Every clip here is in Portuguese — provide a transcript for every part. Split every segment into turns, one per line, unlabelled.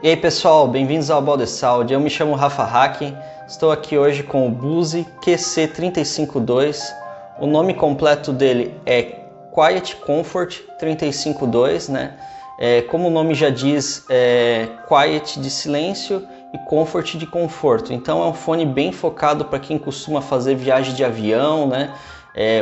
E aí pessoal, bem-vindos ao Balde Sound. Eu me chamo Rafa Hack, estou aqui hoje com o Bose QC352. O nome completo dele é Quiet Comfort 352, né? Como o nome já diz, Quiet de silêncio e Comfort de conforto. Então é um fone bem focado para quem costuma fazer viagem de avião, né?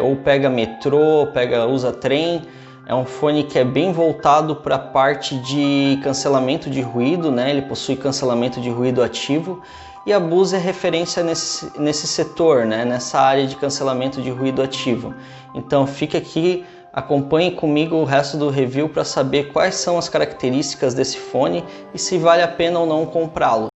Ou pega metrô, usa trem. É um fone que é bem voltado para a parte de cancelamento de ruído, né? Ele possui cancelamento de ruído ativo e a Bose é referência nesse setor, né? Nessa área de cancelamento de ruído ativo. Então fica aqui, acompanhe comigo o resto do review para saber quais são as características desse fone e se vale a pena ou não comprá-lo.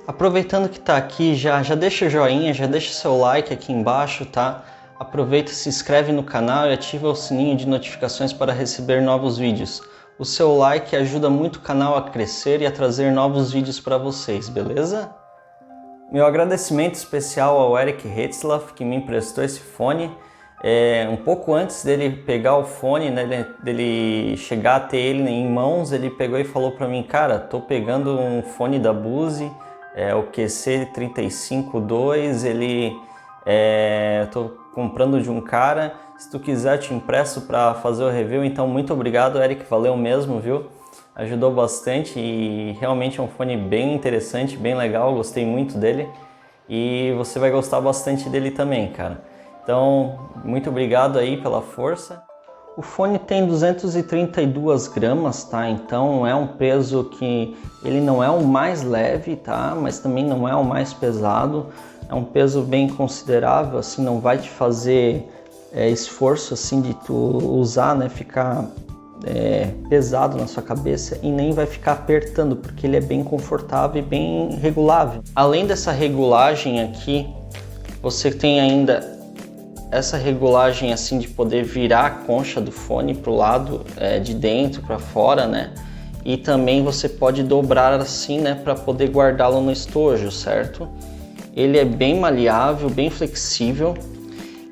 Aproveitando que está aqui, já deixa o joinha, já deixa seu like aqui embaixo, tá? Aproveita, se inscreve no canal e ativa o sininho de notificações para receber novos vídeos. O seu like ajuda muito o canal a crescer e a trazer novos vídeos para vocês, beleza? Meu agradecimento especial ao Eric Hetzlaff, que me emprestou esse fone. Um pouco antes dele pegar o fone, né, dele chegar a ter ele em mãos, ele pegou e falou para mim: cara, tô pegando um fone da Bose, o QC352, tô comprando de um cara, se tu quiser eu te empresto para fazer o review. Então muito obrigado, Eric, valeu mesmo, viu? Ajudou bastante e realmente é um fone bem interessante, bem legal, gostei muito dele e você vai gostar bastante dele também, cara. Então, muito obrigado aí pela força. O fone tem 232 gramas, tá? Então é um peso que ele não é o mais leve, tá? Mas também não é o mais pesado. É um peso bem considerável, assim, não vai te fazer esforço assim de tu usar, né? Ficar pesado na sua cabeça e nem vai ficar apertando, porque ele é bem confortável e bem regulável. Além dessa regulagem aqui, você tem ainda essa regulagem assim de poder virar a concha do fone para o lado de dentro para fora, né? E também você pode dobrar assim, né, para poder guardá-lo no estojo, certo? Ele é bem maleável, bem flexível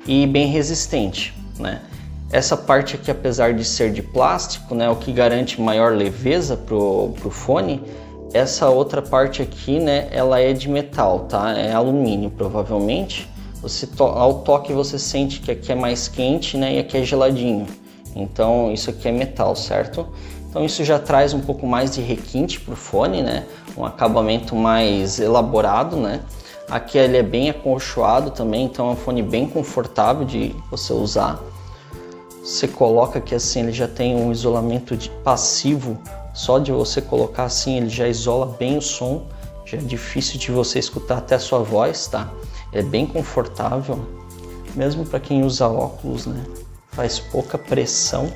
e bem resistente, né? Essa parte aqui, apesar de ser de plástico, né, o que garante maior leveza pro fone, essa outra parte aqui, né, ela é de metal, tá? É alumínio, provavelmente. Ao toque você sente que aqui é mais quente, né, e aqui é geladinho. Então isso aqui é metal, certo? Então isso já traz um pouco mais de requinte para o fone, né? Um acabamento mais elaborado, né? Aqui ele é bem acolchoado também, então é um fone bem confortável de você usar. Você coloca aqui assim, ele já tem um isolamento passivo. Só de você colocar assim, ele já isola bem o som. Já é difícil de você escutar até a sua voz, tá? É bem confortável, mesmo para quem usa óculos, né? Faz pouca pressão.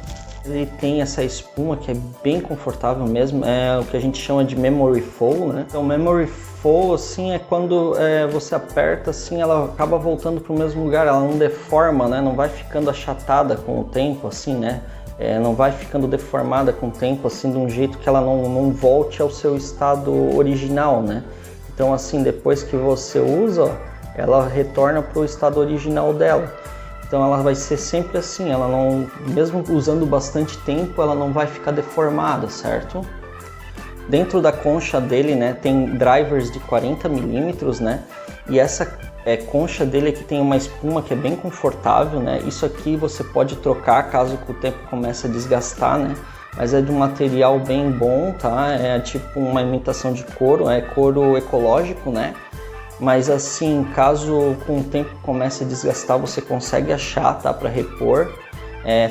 Ele tem essa espuma que é bem confortável mesmo, é o que a gente chama de memory foam, né? Então memory foam assim é quando você aperta assim, ela acaba voltando para o mesmo lugar, ela não deforma, né? Não vai ficando achatada com o tempo assim, né? Não vai ficando deformada com o tempo assim, de um jeito que ela não volte ao seu estado original, né? Então assim, depois que você usa, ó, ela retorna para o estado original dela. Então ela vai ser sempre assim, ela não, mesmo usando bastante tempo, ela não vai ficar deformada, certo? Dentro da concha dele, né, tem drivers de 40 milímetros, né? E essa concha dele aqui tem uma espuma que é bem confortável, né? Isso aqui você pode trocar caso o tempo comece a desgastar, né? Mas é de um material bem bom, tá? É tipo uma imitação de couro, é couro ecológico, né? Mas assim, caso com o tempo comece a desgastar, você consegue achar, tá? Para repor.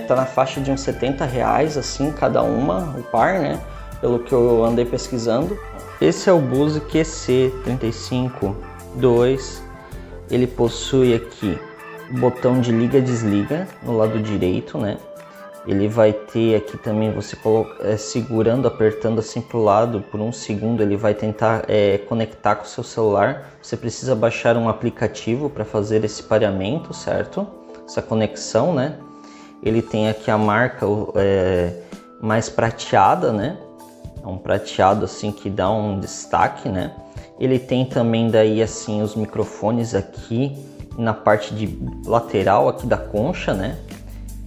Tá na faixa de uns R$70, assim, cada uma, o par, né? Pelo que eu andei pesquisando. Esse é o Bose QC352. Ele possui aqui o botão de liga e desliga no lado direito, né? Ele vai ter aqui também, você segurando, apertando assim para o lado por um segundo, ele vai tentar conectar com o seu celular. Você precisa baixar um aplicativo para fazer esse pareamento, certo? Essa conexão, né? Ele tem aqui a marca mais prateada, né? é um prateado assim que dá um destaque, né? Ele tem também daí assim os microfones aqui na parte de lateral aqui da concha, né?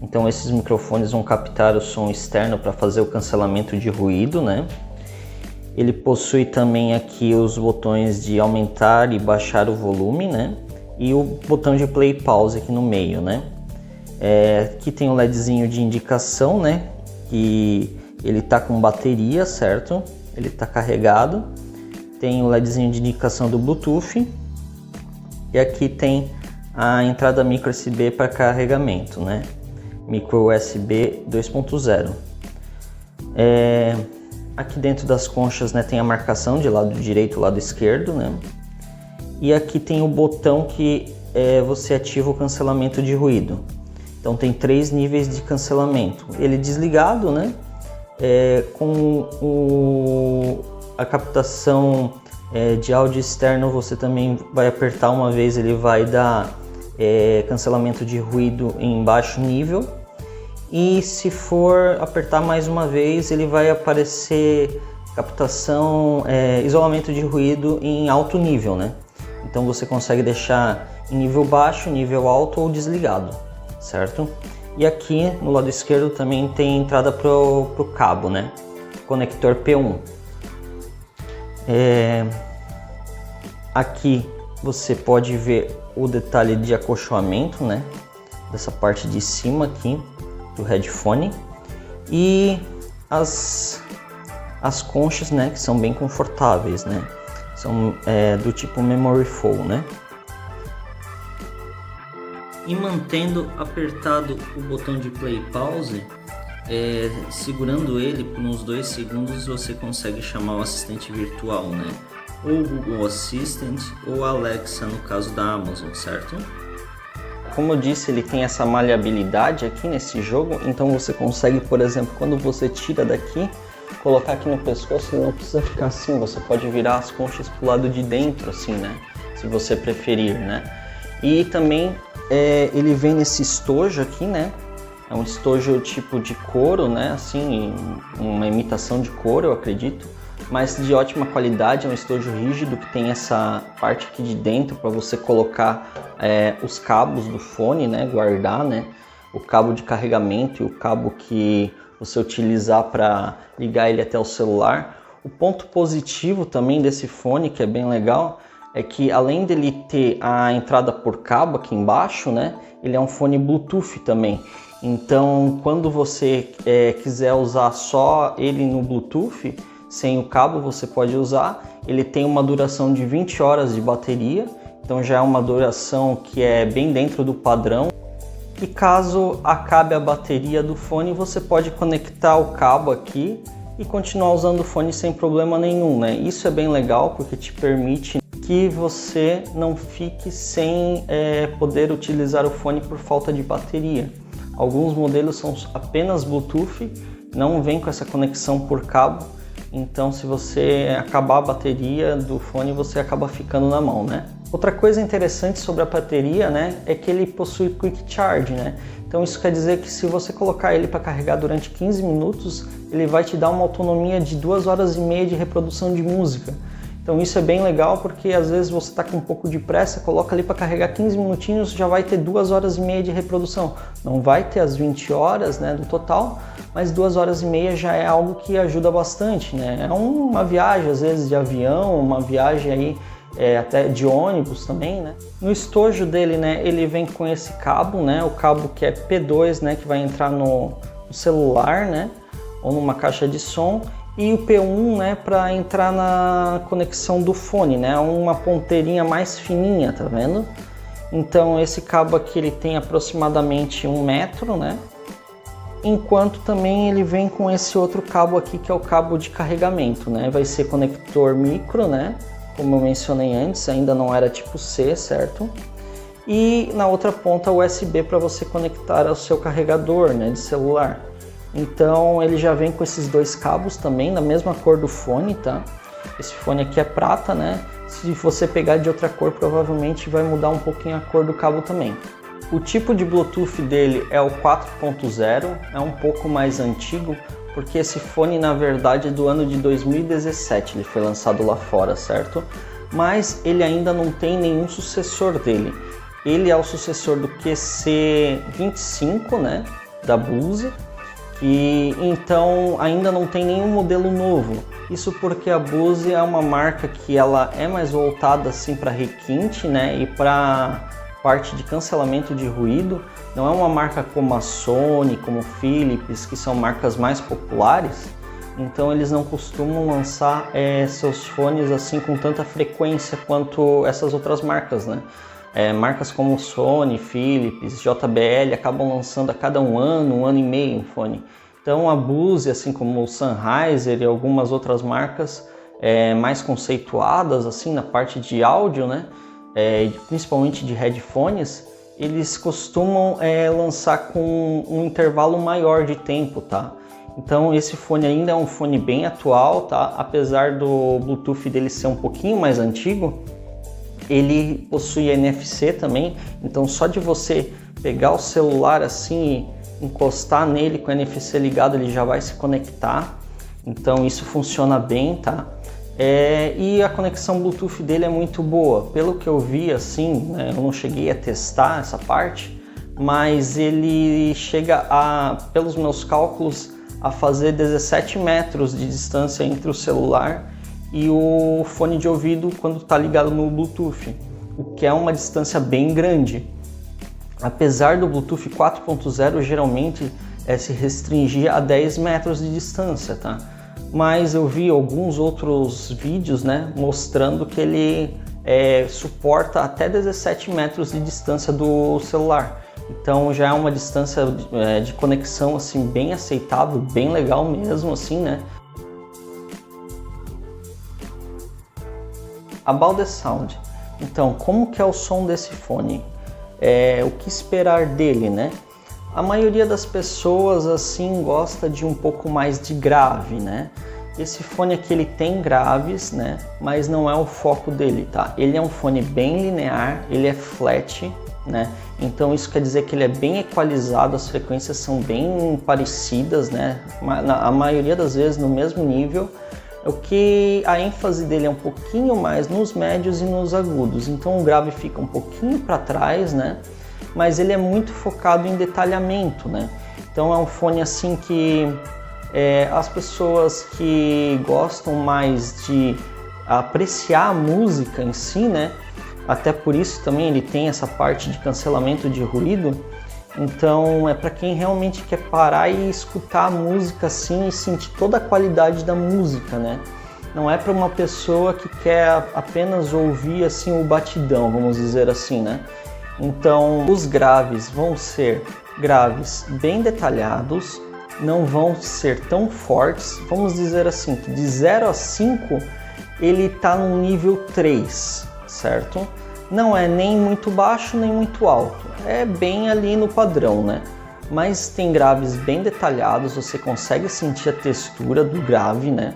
Então esses microfones vão captar o som externo para fazer o cancelamento de ruído, né? Ele possui também aqui os botões de aumentar e baixar o volume, né? E o botão de play e pause aqui no meio, né? Aqui tem um LEDzinho de indicação, né? Que ele tá com bateria, certo? Ele tá carregado. Tem o LEDzinho de indicação do Bluetooth. E aqui tem a entrada micro USB para carregamento, né? Micro USB 2.0. Aqui dentro das conchas, né, tem a marcação de lado direito e lado esquerdo, né? E aqui tem o botão que você ativa o cancelamento de ruído. Então tem 3 níveis de cancelamento. Ele desligado, né? Com a captação de áudio externo, você também vai apertar uma vez, ele vai dar cancelamento de ruído em baixo nível. E se for apertar mais uma vez, ele vai aparecer captação, isolamento de ruído em alto nível, né? Então você consegue deixar em nível baixo, nível alto ou desligado, certo? E aqui no lado esquerdo também tem entrada para o cabo, né? Conector P1. Aqui você pode ver o detalhe de acolchoamento, né? Dessa parte de cima aqui do headphone, e as conchas, né, que são bem confortáveis, né, são do tipo memory foam, né. E mantendo apertado o botão de play e pause, segurando ele por uns 2 segundos, você consegue chamar o assistente virtual, né, ou o Google Assistant ou a Alexa no caso da Amazon, certo? Como eu disse, ele tem essa maleabilidade aqui nesse jogo, então você consegue, por exemplo, quando você tira daqui, colocar aqui no pescoço, não precisa ficar assim, você pode virar as conchas pro lado de dentro, assim, né? Se você preferir, né? E também ele vem nesse estojo aqui, né? É um estojo tipo de couro, né? Assim, uma imitação de couro, eu acredito, mas de ótima qualidade. É um estojo rígido que tem essa parte aqui de dentro para você colocar os cabos do fone, né? Guardar, né? O cabo de carregamento e o cabo que você utilizar para ligar ele até o celular. O ponto positivo também desse fone, que é bem legal, é que além dele ter a entrada por cabo aqui embaixo, né? Ele é um fone Bluetooth também. Então, quando você quiser usar só ele no Bluetooth, sem o cabo, você pode usar. Ele tem uma duração de 20 horas de bateria, então já é uma duração que é bem dentro do padrão. E caso acabe a bateria do fone, você pode conectar o cabo aqui e continuar usando o fone sem problema nenhum, né? Isso é bem legal porque te permite que você não fique sem poder utilizar o fone por falta de bateria. Alguns modelos são apenas Bluetooth, não vem com essa conexão por cabo, então se você acabar a bateria do fone, você acaba ficando na mão, né? Outra coisa interessante sobre a bateria, né, é que ele possui Quick Charge, né? Então isso quer dizer que se você colocar ele para carregar durante 15 minutos, ele vai te dar uma autonomia de 2 horas e meia de reprodução de música. Então isso é bem legal porque às vezes você está com um pouco de pressa, coloca ali para carregar 15 minutinhos, já vai ter 2 horas e meia de reprodução. Não vai ter as 20 horas, né, do total, mas 2 horas e meia já é algo que ajuda bastante, né? É uma viagem às vezes de avião, uma viagem aí até de ônibus também, né? No estojo dele, né, ele vem com esse cabo, né, o cabo que é P2, né, que vai entrar no celular, né, ou numa caixa de som. E o P1, né, para entrar na conexão do fone, né, uma ponteirinha mais fininha, tá vendo? Então esse cabo aqui ele tem aproximadamente 1 metro, né? Enquanto também ele vem com esse outro cabo aqui que é o cabo de carregamento, né? Vai ser conector micro, né? Como eu mencionei antes, ainda não era tipo C, certo? E na outra ponta USB para você conectar ao seu carregador, né, de celular. Então ele já vem com esses 2 cabos também, na mesma cor do fone, tá? Esse fone aqui é prata, né? Se você pegar de outra cor, provavelmente vai mudar um pouquinho a cor do cabo também. O tipo de Bluetooth dele é o 4.0, é um pouco mais antigo, porque esse fone na verdade é do ano de 2017, ele foi lançado lá fora, certo? Mas ele ainda não tem nenhum sucessor dele. Ele é o sucessor do QC25, né, da Bose, e então ainda não tem nenhum modelo novo. Isso porque a Bose é uma marca que ela é mais voltada assim para requinte, né, e para parte de cancelamento de ruído. Não é uma marca como a Sony, como Philips, que são marcas mais populares. Então eles não costumam lançar seus fones assim com tanta frequência quanto essas outras marcas, né? Marcas como Sony, Philips, JBL acabam lançando a cada um ano e meio um fone. Então a Bose, assim como o Sennheiser e algumas outras marcas mais conceituadas assim na parte de áudio, né? Principalmente de headphones, eles costumam lançar com um intervalo maior de tempo, tá? Então esse fone ainda é um fone bem atual, tá? Apesar do Bluetooth dele ser um pouquinho mais antigo, ele possui NFC também, então só de você pegar o celular assim e encostar nele com o NFC ligado, ele já vai se conectar. Então isso funciona bem, tá? E a conexão Bluetooth dele é muito boa. Pelo que eu vi assim, né, eu não cheguei a testar essa parte, mas ele chega a, pelos meus cálculos, a fazer 17 metros de distância entre o celular e o fone de ouvido quando está ligado no Bluetooth, o que é uma distância bem grande. Apesar do Bluetooth 4.0 geralmente se restringir a 10 metros de distância, tá? Mas eu vi alguns outros vídeos, né, mostrando que ele suporta até 17 metros de distância do celular. Então já é uma distância de conexão assim bem aceitável, bem legal mesmo assim, né? About the Sound. Então, como que é o som desse fone? O que esperar dele, né? A maioria das pessoas assim gosta de um pouco mais de grave, né? Esse fone aqui ele tem graves, né? Mas não é o foco dele, tá? Ele é um fone bem linear, ele é flat, né? Então isso quer dizer que ele é bem equalizado, as frequências são bem parecidas, né? A maioria das vezes no mesmo nível. O que a ênfase dele é um pouquinho mais nos médios e nos agudos. Então o grave fica um pouquinho para trás, né? Mas ele é muito focado em detalhamento, né? Então é um fone assim que as pessoas que gostam mais de apreciar a música em si, né? Até por isso também ele tem essa parte de cancelamento de ruído. Então é para quem realmente quer parar e escutar a música assim e sentir toda a qualidade da música, né? Não é para uma pessoa que quer apenas ouvir assim o batidão, vamos dizer assim, né? Então os graves vão ser graves bem detalhados, não vão ser tão fortes, vamos dizer assim, que de 0 a 5 ele está no nível 3, certo? Não é nem muito baixo nem muito alto, é bem ali no padrão, né? Mas tem graves bem detalhados, você consegue sentir a textura do grave, né?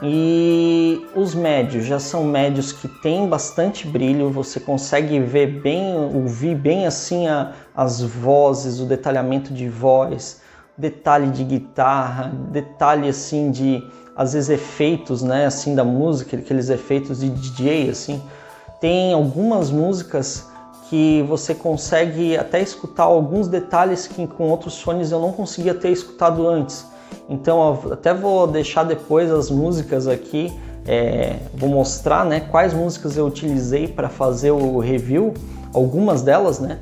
E os médios já são médios que tem bastante brilho, você consegue ver bem, ouvir bem assim as vozes, o detalhamento de voz, detalhe de guitarra, detalhe assim de, às vezes, efeitos, né, assim da música, aqueles efeitos de DJ, assim. Tem algumas músicas que você consegue até escutar alguns detalhes que com outros fones eu não conseguia ter escutado antes. Então eu até vou deixar depois as músicas aqui, vou mostrar, né, quais músicas eu utilizei para fazer o review, algumas delas, né,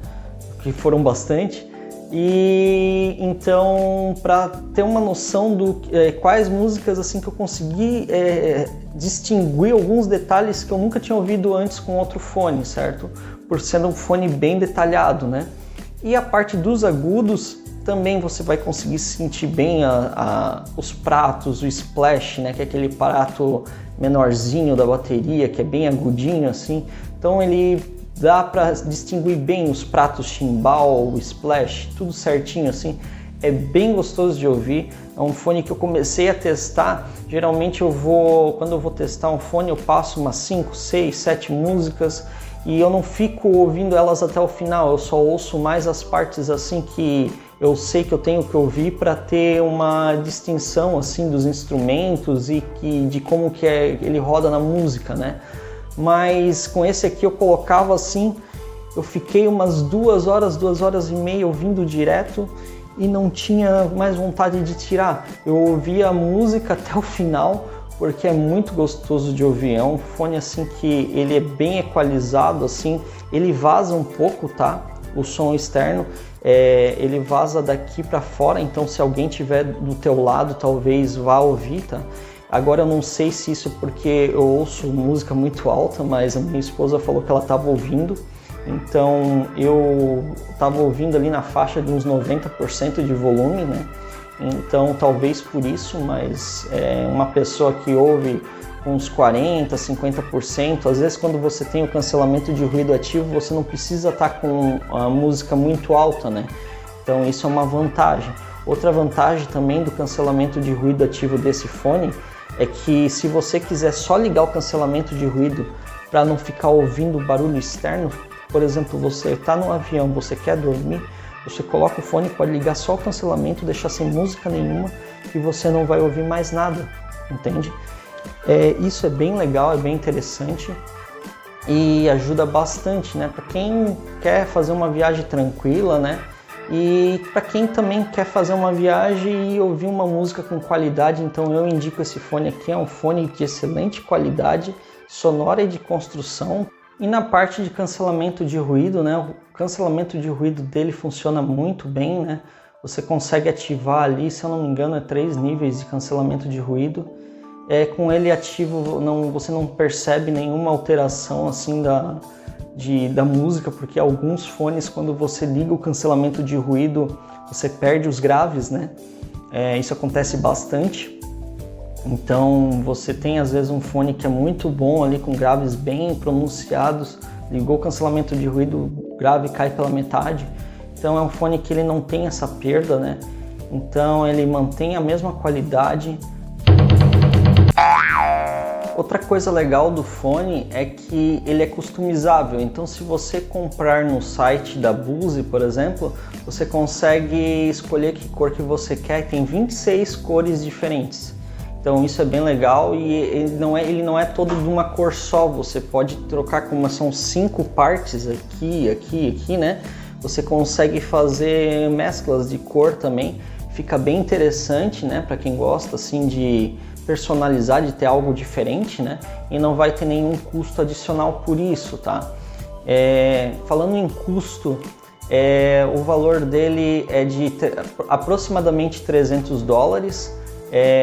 que foram bastante. E então, para ter uma noção do quais músicas assim que eu consegui distinguir alguns detalhes que eu nunca tinha ouvido antes com outro fone, certo? Por ser um fone bem detalhado, né? E a parte dos agudos também você vai conseguir sentir bem os pratos, o splash, né? Que é aquele prato menorzinho da bateria, que é bem agudinho assim. Então ele dá para distinguir bem os pratos chimbal, o splash, tudo certinho assim. É bem gostoso de ouvir. É um fone que eu comecei a testar. Geralmente quando eu vou testar um fone, eu passo umas 5, 6, 7 músicas e eu não fico ouvindo elas até o final, eu só ouço mais as partes assim que eu sei que eu tenho que ouvir para ter uma distinção assim dos instrumentos e de como que ele roda na música, né? Mas com esse aqui eu colocava assim, eu fiquei umas 2 horas e meia ouvindo direto e não tinha mais vontade de tirar. Eu ouvia a música até o final, porque é muito gostoso de ouvir. É um fone assim que ele é bem equalizado, assim, ele vaza um pouco, tá? O som externo, ele vaza daqui para fora, então se alguém tiver do teu lado, talvez vá ouvir, tá? Agora eu não sei se isso é porque eu ouço música muito alta, mas a minha esposa falou que ela estava ouvindo, então eu estava ouvindo ali na faixa de uns 90% de volume, né? Então talvez por isso, mas uma pessoa que ouve uns 40%, 50%, às vezes quando você tem o cancelamento de ruído ativo, você não precisa estar com a música muito alta, né? Então isso é uma vantagem. Outra vantagem também do cancelamento de ruído ativo desse fone é que se você quiser só ligar o cancelamento de ruído para não ficar ouvindo barulho externo, por exemplo, você está no avião, você quer dormir, você coloca o fone, pode ligar só o cancelamento, deixar sem música nenhuma e você não vai ouvir mais nada, entende? Isso é bem legal, é bem interessante e ajuda bastante, né? Para quem quer fazer uma viagem tranquila, né? E para quem também quer fazer uma viagem e ouvir uma música com qualidade, então eu indico esse fone aqui, é um fone de excelente qualidade sonora e de construção. E na parte de cancelamento de ruído, né? O cancelamento de ruído dele funciona muito bem, né? Você consegue ativar ali, se eu não me engano, 3 níveis de cancelamento de ruído. Com ele ativo, você não percebe nenhuma alteração assim da música, porque alguns fones, quando você liga o cancelamento de ruído, você perde os graves, né? Isso acontece bastante. Então você tem às vezes um fone que é muito bom ali, com graves bem pronunciados, ligou o cancelamento de ruído, o grave cai pela metade. Então é um fone que ele não tem essa perda, né? Então ele mantém a mesma qualidade. Outra coisa legal do fone é que ele é customizável, então se você comprar no site da Bose, por exemplo, você consegue escolher que cor que você quer, tem 26 cores diferentes. Então isso é bem legal e ele não é todo de uma cor só, você pode trocar, como são 5 partes aqui, né? Você consegue fazer mesclas de cor também, fica bem interessante, né? Para quem gosta assim de personalizar, de ter algo diferente, né? E não vai ter nenhum custo adicional por isso, tá? Falando em custo, o valor dele é de aproximadamente $300,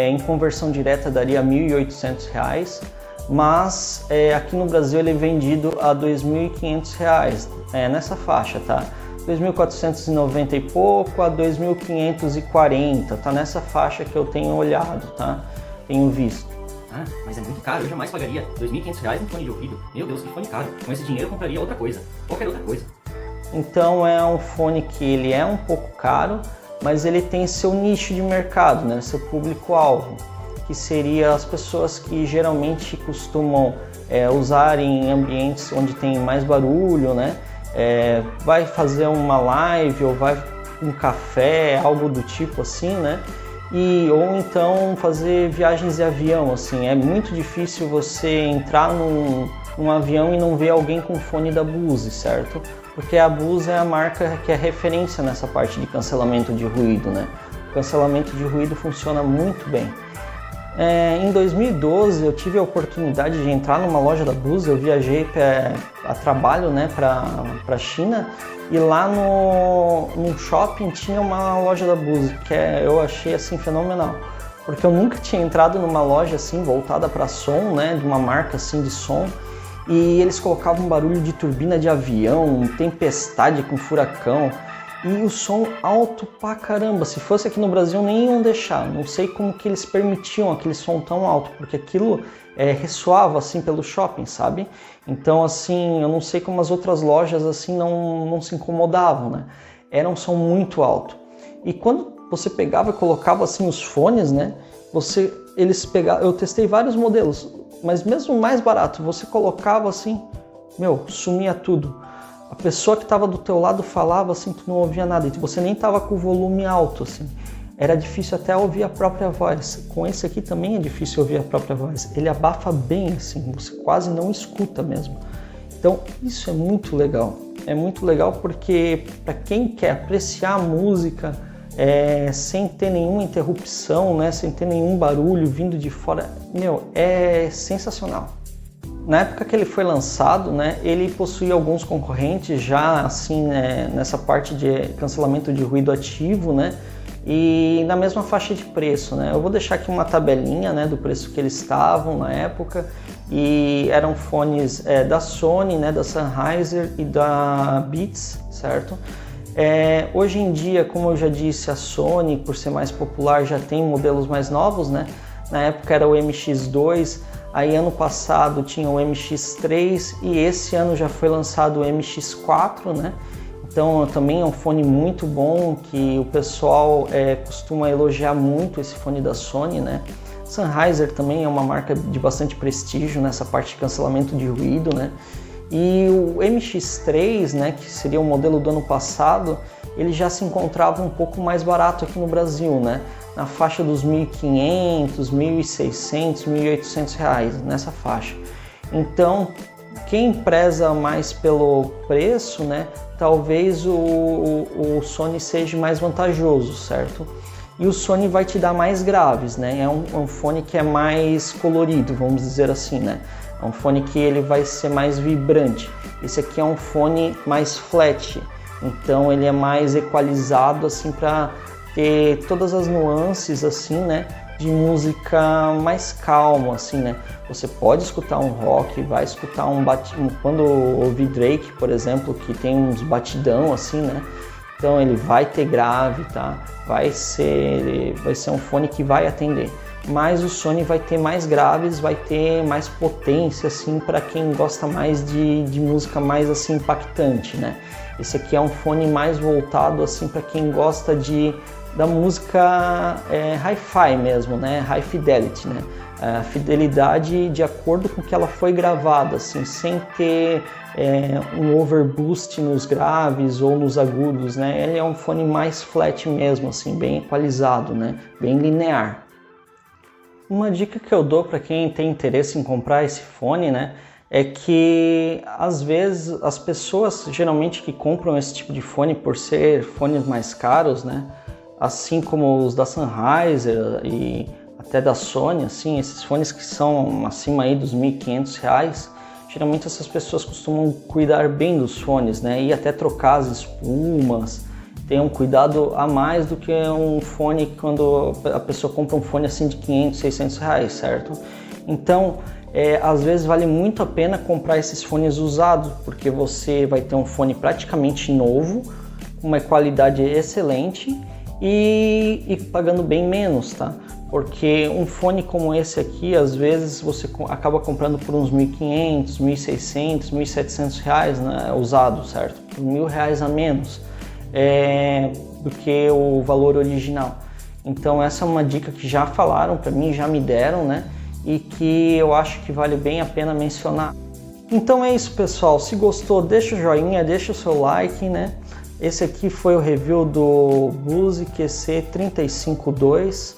em conversão direta daria R$1.800, mas aqui no Brasil ele é vendido a R$2.500, nessa faixa, tá? 2.490 e pouco a 2.540, tá nessa faixa que eu tenho olhado, tá? Tenho visto.
Ah, mas é muito caro, eu jamais pagaria R$2.500 em fone de ouvido. Meu Deus, que fone caro. Com esse dinheiro eu compraria outra coisa, qualquer outra coisa.
Então é um fone que ele é um pouco caro, mas ele tem seu nicho de mercado, né? Seu público-alvo, que seria as pessoas que geralmente costumam usar em ambientes onde tem mais barulho, né? Vai fazer uma live ou vai um café, algo do tipo assim, né? Ou então fazer viagens de avião, assim, é muito difícil você entrar num avião e não ver alguém com fone da Bose, certo? Porque a Bose é a marca que é referência nessa parte de cancelamento de ruído, né? O cancelamento de ruído funciona muito bem. Em 2012 eu tive a oportunidade de entrar numa loja da Bose, eu viajei a trabalho, né, para a China, e lá no shopping tinha uma loja da Bose, que eu achei assim fenomenal, porque eu nunca tinha entrado numa loja assim voltada para som, né, de uma marca assim de som, e eles colocavam um barulho de turbina de avião, tempestade com furacão, e o som alto pra caramba. Se fosse aqui no Brasil nem iam deixar, não sei como que eles permitiam aquele som tão alto, porque aquilo ressoava assim pelo shopping, sabe? Então assim, eu não sei como as outras lojas assim não se incomodavam, né? Era um som muito alto. E quando você pegava e colocava assim os fones, né? Eu testei vários modelos, mas mesmo o mais barato, você colocava assim, sumia tudo. A pessoa que estava do teu lado falava assim, tu não ouvia nada, e você nem estava com o volume alto, assim. Era difícil até ouvir a própria voz. Com esse aqui também é difícil ouvir a própria voz. Ele abafa bem, assim, você quase não escuta mesmo. Então isso é muito legal. É muito legal porque para quem quer apreciar a música sem ter nenhuma interrupção, né, sem ter nenhum barulho vindo de fora, é sensacional. Na época que ele foi lançado, né, ele possuía alguns concorrentes já assim, nessa parte de cancelamento de ruído ativo, né, e na mesma faixa de preço, né. Eu vou deixar aqui uma tabelinha, né, do preço que eles estavam na época, e eram fones da Sony, né, da Sennheiser e da Beats, certo? Hoje em dia, como eu já disse, a Sony, por ser mais popular, já tem modelos mais novos, né? Na época era o MX2, aí ano passado tinha o MX3 e esse ano já foi lançado o MX4, né? Então também é um fone muito bom, que o pessoal costuma elogiar muito esse fone da Sony, né? Sennheiser também é uma marca de bastante prestígio nessa parte de cancelamento de ruído, né? E o MX3, né, que seria o modelo do ano passado, ele já se encontrava um pouco mais barato aqui no Brasil, né? Na faixa dos R$ 1.500, R$ 1.600, R$ 1.800, nessa faixa. Então, quem preza mais pelo preço, né, talvez o Sony seja mais vantajoso, certo? E o Sony vai te dar mais graves, né? É um fone que é mais colorido, vamos dizer assim, né? É um fone que ele vai ser mais vibrante. Esse aqui é um fone mais flat, então ele é mais equalizado assim para ter todas as nuances assim, né, de música mais calma assim, né? Você pode escutar um rock, vai escutar quando ouvir Drake, por exemplo, que tem uns batidão assim, né? Então ele vai ter grave, tá? Vai ser um fone que vai atender. Mas o Sony vai ter mais graves, vai ter mais potência, assim, para quem gosta mais de música mais assim impactante, né? Esse aqui é um fone mais voltado assim para quem gosta da música hi-fi mesmo, né? High fidelity, né? A fidelidade de acordo com que ela foi gravada, assim, sem ter um overboost nos graves ou nos agudos, né? Ele é um fone mais flat mesmo, assim, bem equalizado, né? Bem linear. Uma dica que eu dou para quem tem interesse em comprar esse fone, né, é que às vezes as pessoas geralmente que compram esse tipo de fone por ser fones mais caros, né, assim como os da Sennheiser e até da Sony, assim, esses fones que são acima aí dos R$ 1.500, geralmente essas pessoas costumam cuidar bem dos fones, né, e até trocar as espumas. Tem um cuidado a mais do que um fone quando a pessoa compra um fone assim de 500, 600 reais, certo? Então, às vezes vale muito a pena comprar esses fones usados, porque você vai ter um fone praticamente novo, uma qualidade excelente e pagando bem menos, tá? Porque um fone como esse aqui, às vezes você acaba comprando por uns 1.500, 1.600, 1.700 reais, né, usado, certo? Por R$ 1.000 a menos. Do que o valor original. Então essa é uma dica que já falaram para mim, já me deram, né? E que eu acho que vale bem a pena mencionar. Então é isso, pessoal. Se gostou, deixa o joinha, deixa o seu like, né? Esse aqui foi o review do Bose QC352.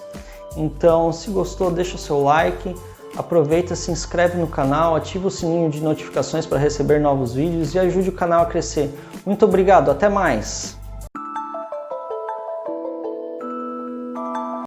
Então, se gostou, deixa o seu like. Aproveita, se inscreve no canal, ativa o sininho de notificações para receber novos vídeos e ajude o canal a crescer. Muito obrigado, até mais!